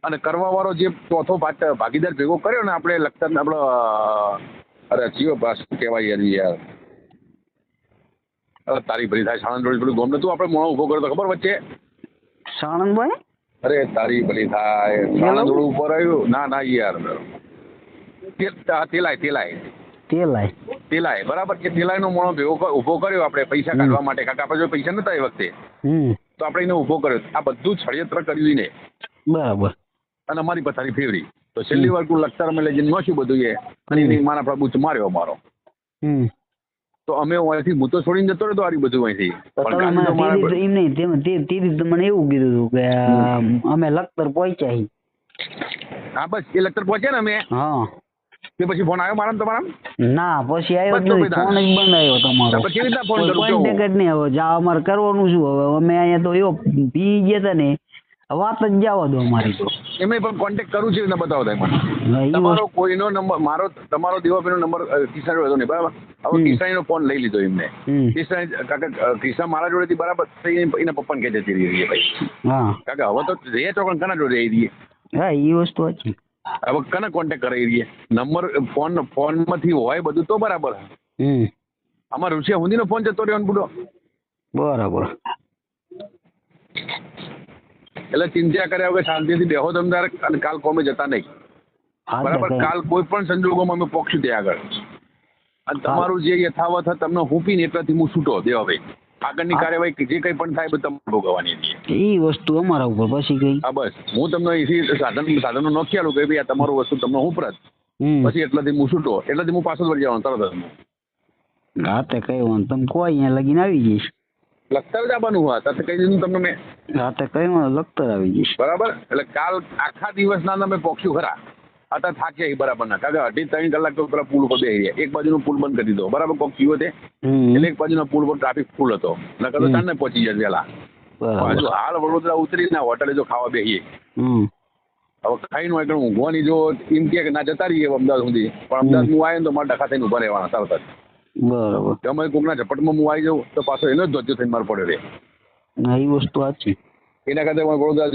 અને કરવા વાળો જે ચોથો ભાગીદાર ભેગો કર્યો ને આપણે લખતર આપણો, અરે જીઓ શું કહેવાય યાર, તારી ભરી થાય સાણંદ જોડે પેલું ગોમ નતું આપણે મોણો ઉભો કર્યો તો ખબર વચ્ચે સાણંદભાઈ? અરે તારી ભરી થાય સાણંદ જોડે ઉભો રહ્યું. ના યાર, તેલાય બરાબર, કે તેલાય નો મોણો ભેગો ઉભો કર્યો આપણે પૈસા કાઢવા માટે, કારણ કે આપણે જો પૈસા નતા એ વખતે તો આપણે એને ઉભો કર્યો. આ બધું ષડયંત્ર કર્યું ને, બરાબર, અને અમારી પથારી ફેરવી. તો છેલ્લી વાર લખતર અમે લઈ જઈને નોશું બધું એ, અને મારા પ્રભુ માર્યો અમારો. તો અમે અહીંથી હું તો છોડીને જતો રહ્યો આ બધું અહીંથી. મને એવું કીધું હતું કે અમે લખતર પહોંચ્યા. હા બસ એ લખતર પહોંચ્યા ને અમે. હા તે પછી ફોન આવ્યો મારા તમારા? ના પછી આવ્યો જ નથી, ફોન જ બંધ આવ્યો તમારો. કેવી રીતના ફોન કરું? કોન્ટેક્ટ જ નહીં. હવે જા અમારે કરવાનું શું? હવે અમે અહીંયા તો એવો પી ગયા હતા ને, વાત જ જવા દો અમારી તો. એમને પણ કોન્ટેક્ટ કરું છે ને, બતાવો મને તમારો કોઈનો નંબર, મારો તમારો દેવાભાઈનો નંબર કિસાન હતો ને, બરાબર. હવે કિસાનીનો ફોન લઈ લીધો એમને. કિસાન કાકા કિસાન મારા જોડેથી બરાબર એના પપ્પાને કહે જતી રહી ભાઈ. હા કાકા હવે તો રે ચોકન કના જોડે રહી રહીએ. હા એ વસ્તુ હતી. હવે કને કોન્ટેક્ટ કરાવી રહીએ? નંબર ફોનમાંથી હોય બધું તો બરાબર. અમારે ઋષિયા હુંદીનો ફોન જતો રહ્યો ને બુડો. બરાબર. એટલે ચિંતા કર્યા વગર શાંતિથી બેહો તમે તારે, અને કાલ કોમે જતા નહીં, બરાબર. કાલ કોઈ પણ સંજોગોમાં અમે પોક્ષી દે આગળ. અને તમારું જે યથાવત તમને હુંપીને એટલાથી હું છૂટો દેવાભાઈ. આગળની કાર્યવાહી જે કંઈ પણ થાય બધું તમારે ભોગવવાની છે. એ વસ્તુ અમારા ઉપર પછી ગઈ. હા બસ હું તમને અહીંથી સાધનો નોખી આલું કે ભાઈ આ તમારું વસ્તુ તમને ઉપરત, પછી એટલાથી હું છૂટો, એટલાથી હું પાછો વળી જવાનું તરત જ. હા તે કઈ વાંધો, તમે કોઈ અહીંયા લગીને આવી જઈશ. લખતર જ આવવાનું હોય તો કઈ દીધું તમને મેં. હા તે કઈ લખતર આવી જઈશ, બરાબર. એટલે કાલ આખા દિવસના તમે પોખ્યું ખરા, અત્યારે થાક્યા બરાબર ના, કારણ કે 2.5-3 કલાક તો પેલા પુલ ઉપર બેસી રહ્યા. એક બાજુનો પુલ બંધ કરી દીધો, બરાબર, કોક થયું તે, એટલે એક બાજુના પુલ પર ટ્રાફિક ફૂલ હતો, નકર તો ચાંદને પહોંચી જાય પેલા. હજુ હાલ વડોદરા ઉતરીને હોટલે જો ખાવા બેસીએ, હવે ખાઈને હોય ઊંઘવાની જો એમ કે ના જતા રહીએ અમદાવાદ સુધી, પણ અમદાવાદ હું આવ્યો ને તો મારે ડખા થઈને ઉભા રહેવાના તરત જ. બરાબર. તમે કોકના ઝપટમાં હું આવી જાઉં તો પાછો એનો જ ધોજો થઈને મારે પડ્યો રહે. એ વસ્તુ સાચી. એના કરતા વડોદરા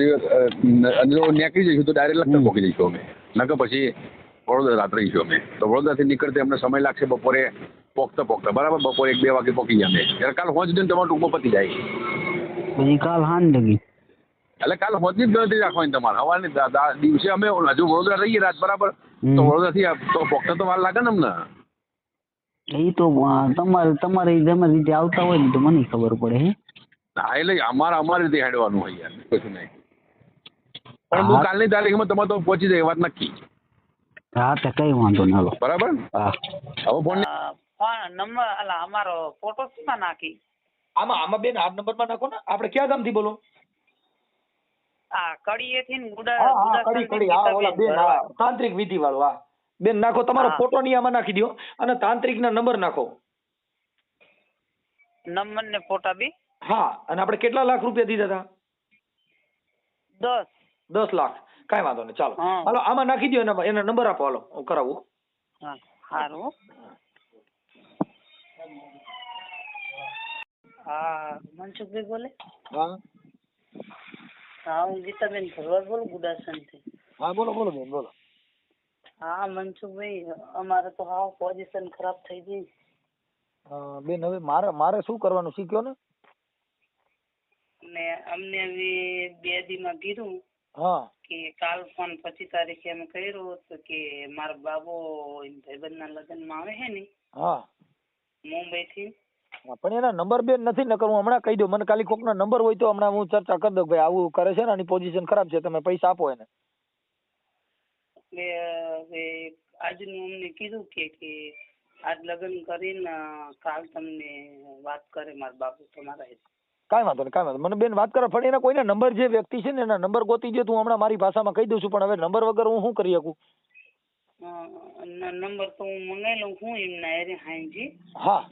નીકળી જઈશું તો ડાયરેક્ટ લખતર પહોંચી જઈશું અમે, નકર પછી વડોદરા રાત્રે જઈશું અમે. તો વડોદરાથી નીકળતે અમને સમય લાગશે બપોરે પોકતા, બરાબર. બપોરે 1-2 વાગે પહોંચી જાય અમે. એટલે કાલ હોંજ દઈને તમારું ટૂંકમાં પતી જાય. પછી કાલ હાન લગી, એટલે કાલ હોંજની જ ગણતરી રાખવાની તમારે. હવાની દિવસે અમે હજુ વડોદરા રહીએ રાત, બરાબર, તો વડોદરાથી તો પોકતા તો વાર લાગે ને અમને. એ તો તમારી રીતે આવતા હોય ને તો મને ખબર પડે. હા એટલે અમારી રીતે હેડવાનું હોય યાર, કશું નહીં. પણ હું કાલની તારીખમાં તમારે તો પહોંચી જાય વાત નક્કી. હા તો કઈ વાંધો ના, બરાબર. હા હવે ફોન નંબર અલા અમારો ફોટો શેમાં નાખી? આમાં બેન આ નંબરમાં નાખો ને. આપણે ક્યાં ગામથી બોલો? આ કડીએથી ને ગુડા કડી હા ઓલા બેન હા તાંત્રિક વિધિ વાળો. હા બેન નાખો, તમારો ફોટો ની આમાં નાખી દો અને તાંત્રિક ના નંબર નાખો. નંબર ને ફોટા બી? હા, અને આપણે કેટલા લાખ રૂપિયા દીધા હતા? 10. 10 લાખ. કાંઈ વાંધો નહીં, ચાલો હા. હાલો આમાં નાખી દો, એના નંબર આપો, હાલો હું કરાવું. હા સારું. હા મનસુખભાઈ બોલે? હા હા હું ગીતાબેન ભરવાડ બોલું ગુડાસનથી. હા બોલો બોલો બેન બોલો. હા મનસુખભાઈ, અમારે તો હાવ પોઝિશન ખરાબ થઈ ગઈ. બેન હવે મારે શું કરવાનું શીખ્યો ને? ને અમને હવે 2 દીમાં કીધું હા કે કાલ ફોન 25 તારીખે અમે કર્યો તો કે મારા બાબો ભાઈબંધના લગ્નમાં આવે છે ને હા મુંબઈ થી. પણ એના નંબર બેન નથી, નકર હું હમણાં કહી દઉં. મને ખાલી કોકનો નંબર હોય તો હમણાં હું ચર્ચા કરી દઉં ભાઈ આવું કરે છે ને આની પોઝિશન ખરાબ છે, તમે પૈસા આપો એને. એટલે હવે આજનું અમને કીધું કે આજ લગ્ન કરીને કાલ તમને વાત કરે મારા બાપુ તમારા. કાંઈ વાંધો નહીં, કાંઈ વાંધો. મને બેન વાત કરો, પણ એના કોઈના નંબર જે વ્યક્તિ છે ને એના નંબર ગોતી દો, હું હમણાં મારી ભાષામાં કહી દઉં છું. પણ હવે નંબર વગર હું શું કરી શકું? નંબર તો હું મંગાવી લઉં હું એમના અરે હાંજી. હા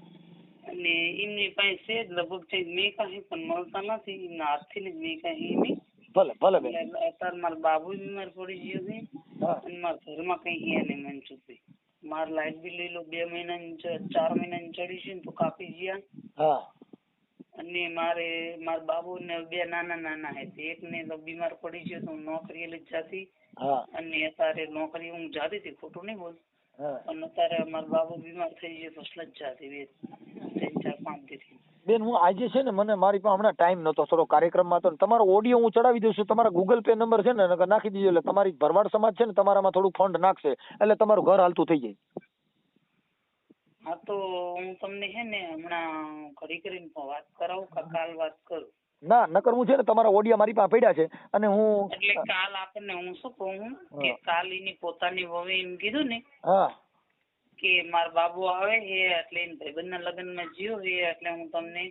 અને એમની પાસે છે જ લગભગ છે મેં કાંઈ પણ મળતા નથી એમના હાથથી જ મેં કાંઈ એમની. ભલે ભલે બેન. અત્યારે મારા બાબુ બીમાર પડી ગયો છે હા અને મારા ઘરમાં કઈ હે નહીં મનસુખભાઈ. મારે લાઇટ બિલ લઈ લો 2 મહિનાની 4 મહિનાની ચડી છે ને તો કાપી ગયા. હા અને મારા બાબુ ને 2 નાના હે. એકને તો બીમાર પડી ગયો તો હું નોકરી લઈ જતી હા અને અત્યારે નોકરી હું જાતી હતી, ખોટું નહીં બોલ. હા પણ અત્યારે મારા બાબુ બીમાર થઈ ગયો તો જ જાતી 3-4-5 દીથી. બેન હું આજે છે ને મને મારી પાસે હમણાં ટાઈમ નતો, થોડો કાર્યક્રમમાં હતો. તમારો ઓડિયો હું ચડાવી દઉં છું, તમારા ગૂગલ પે નંબર છે ને નકર નાખી દીધો, એટલે તમારી ભરવાડ સમાજ છે ને તમારામાં થોડું ફંડ નાખશે એટલે તમારું ઘર હાલતું થઈ જાય. હા તો હું તમને છે ને હમણાં ઘડી કરીને વાત કરાવું કે કાલ વાત કરું? ના નકર હું છે ને તમારા ઓડિયા મારી પાસે પડ્યા છે અને હું એટલે કાલ આપણને હું શું કહું કે કાલ એની પોતાની વહુએ એમ કીધું ને હા કે મારા બાબુ આવે છે એટલે એને ભાઈબંધના લગ્નમાં જ્યો છે એટલે હું તમને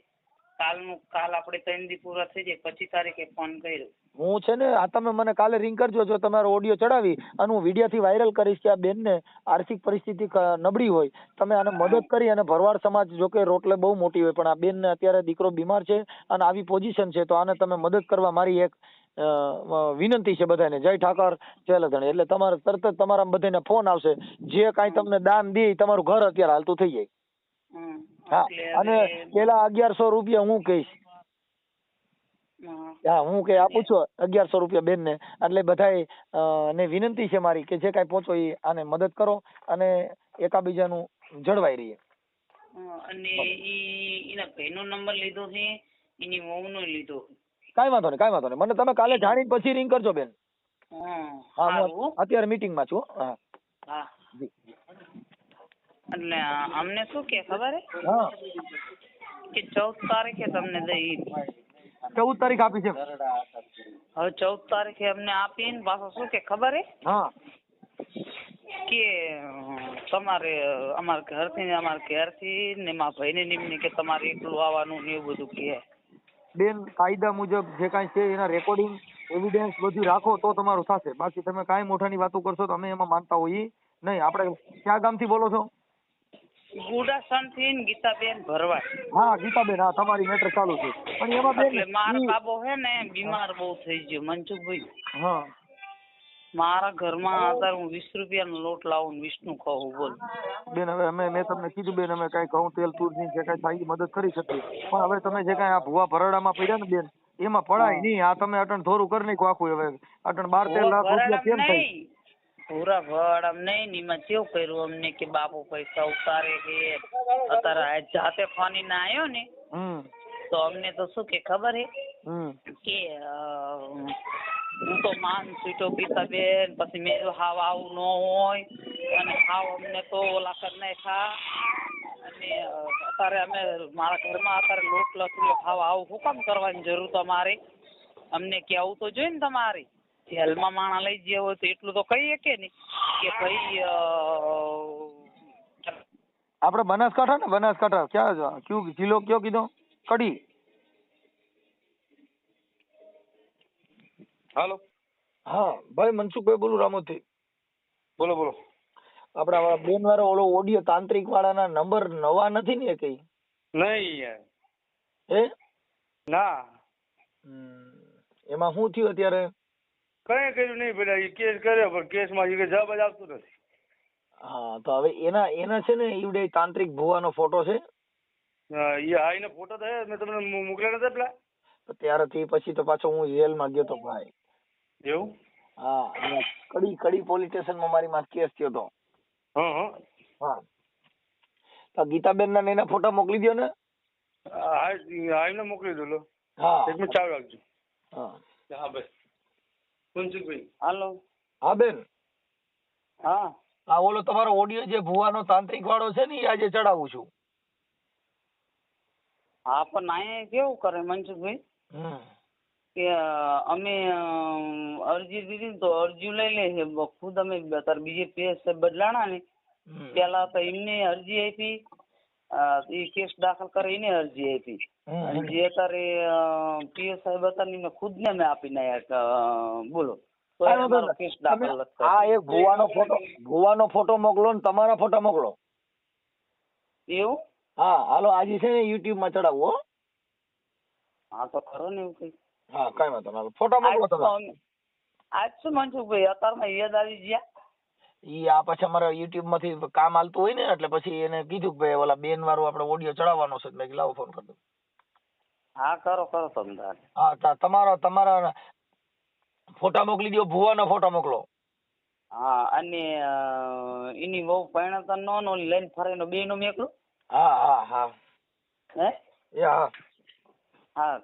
કાલ આપણે 3 દી પૂરા થઈ જાય 25 તારીખે ફોન કર્યો. હું છે ને આ તમે મને કાલે રિંગ કરજો, જો તમારો ઓડિયો ચડાવી અને હું વિડીયોથી વાયરલ કરીશ કે આ બેનને આર્થિક પરિસ્થિતિ નબળી હોય, તમે આને મદદ કરી. અને ભરવાડ સમાજ જો કે રોટલે બહુ મોટી હોય પણ આ બેનને અત્યારે દીકરો બીમાર છે અને આવી પોઝિશન છે તો આને તમે મદદ કરવા મારી એક વિનંતી છે બધાને. જય ઠાકર જય લધણી. એટલે તમારે તરત જ તમારા બધાને ફોન આવશે, જે કાંઈ તમને દાન દે તમારું ઘર અત્યારે હાલતું થઈ જાય. હા અને પેલા 1100 રૂપિયા હું કહીશ. હા હું કે આપું છું 1100 રૂપિયા બેન ને. એટલે બધાય ને વિનંતી છે મારી કે જે કાંઈ પહોંચો એ આને મદદ કરો અને એકાબીજાનું જળવાઈ રહીએ. અને એના ભાઈનો નંબર લીધો છે, એની વહુનો લીધો. કાંઈ વાંધો નહીં, કાંઈ વાંધો નહીં. મને તમે કાલે જાણીને પછી રિંગ કરજો બેન. હા હું અત્યારે મીટિંગમાં છું. હા હા એટલે અમને શું કે ખબર હે હા કે 14 તારીખે તમને દઈ. 14 તારીખ આપી છે. હવે 14 તારીખે અમને આપીને પાછો શું કે ખબર હે હા કે તમારે અમારા ઘરથી ને મારા ભાઈને નિમને કે તમારે એકલું આવવાનું ને એવું બધું કે. બેન કાયદા મુજબ જે કાંઈ છે એના રેકોર્ડિંગ એવિડન્સ બધું રાખો તો તમારું થશે. બાકી તમે કાંઈ મોટાની વાતો કરશો તો અમે એમાં માનતા હોઈએ નહીં. આપણે ક્યાં ગામથી બોલો છો? ગુડાસણ થી ગીતાબેન ભરવાડ. હા ગીતાબેન, હા તમારી મેટર ચાલુ છે. પણ એમાં બેન એટલે મારો બાબો હે ને બીમાર બહુ થઈ ગયો મનસુખભાઈ. હા મારા ઘરમાં અત્યારે હું 20 રૂપિયાનો લોટ લાવું 20 નું ખાવું બોલ. બેન હવે મેં તમને કીધું બેન અમે કાંઈ ઘઉં તેલ તુર ની જે કાંઈ થાય મદદ કરી શકીએ. પણ હવે તમે જે કાંઈ આ ભૂવા ભરડામાં પડ્યા ને બેન એમાં પડાય નહીં. આ તમે અટણ થોડું કરી નાખો આખું. હવે અટણ 12-13 લાખ રૂપિયા કેમ થાય? પૂરા ભરડામ નહીં ને એમાં કેવું કર્યું અમને કે બાપુ પૈસા ઉતારે કે અત્યારે જાતે ફોની ના આવ્યો ને તો અમને તો શું કે ખબર હે કે હું તો માન છૂટો પીતા બેન પછી મેં હાવ આવું ન હોય અને હાવ અમને તો ઓલા કરી નાખ્યા. અને અત્યારે અમે મારા ઘરમાં અત્યારે લોટ લખ્યો હાવ આવું શું કામ કરવાની જરૂર તમારે? અમને કેવું તો જોઈએ ને તમારે. જેલમાં માણા લઈ ગયા હોય તો એટલું તો કહીએ કે નહીં કે ભાઈ આપણે બનાસકાંઠા ને બનાસકાંઠા ક્યાં કયું જિલ્લો કયો કીધો? કડી. હાલો હા ભાઈ મનસુખભાઈ બોલું રામોથી. બોલો બોલો. આપડા બેન વાળો ઓલો ઓડિયો તાંત્રિક વાળાના નંબર નવા નથી ને કઈ? નહીં યાર. હે ના એમાં શું થયું અત્યારે? કઈ કર્યું નહીં પેલા એ કેસ કર્યો પણ કેસમાં એ જવાબ જ આવતું નથી. હા તો હવે એના છે ને ઈવડે તાંત્રિક ભુવાનો ફોટો છે. એનો ફોટો તો મેં તમને મોકલ્યા નતા પેલા. ત્યારથી પછી તો પાછો હું જેલમાં ગયો તો ભાઈ. એવું? હા, કડી પોલીસ સ્ટેશનમાં મારી માં કેસ થયો તો. હા તો ગીતાબેન ના એના ફોટા મોકલી દો ને. હા એમને મોકલી દો. હા એક મિનિટ ચાલુ રાખજો. હા બસ કુંજુભાઈ. હાલો. હા બેન. હા હા ઓલો તમારો ઓડિયો જે ભુવાનો તાંત્રિક વાળો છે ને એ આજે ચડાવું છું. હા પણ અહીંયા કેવું કરે મનસુખભાઈ કે અમે અરજી દીધી ને તો અરજી લઈ લે છે ખુદ. અમે અત્યારે બીજે પેજ બદલાણા ને પેલા તો એમને અરજી આપી, એ કેસ દાખલ કરે એને અરજી આપી, અને જે અત્યારે પીએસ સાહેબ હતા ને ખુદ ને અમે આપીને આવ્યા. બોલો તો અમારો કેસ દાખલ નથી. આ એક ભુવાનો ફોટો મોકલો ને તમારા ફોટા મોકલો. એવું? હા હાલો આજે છે ને યુટ્યુબ માં ચડાવો. હા તો ખરો ને એવું કઈ. હા કઈ વાંધો ના, ફોટા મોકલો તમે. આજ શું મનસુખભાઈ અત્યારમાં યાદ આવી ગયા? ઈ આ પછી અમારા યુટ્યુબ માંથી કામ હાલતું હોય ને એટલે પછી એને કીધું કે ભાઈ ઓલા બેન વાળું આપણે ઓડિયો ચડાવવાનો છે. મેં લાવો ફોન કરી દઉં. હા કરો તમે. હા તમારા ફોટા મોકલી દો, ભુવાનો ફોટા મોકલો. હા અને એની બહુ પરણતા નો લઈને ફરે નો બે નો મેકલું. હા હે? હા હા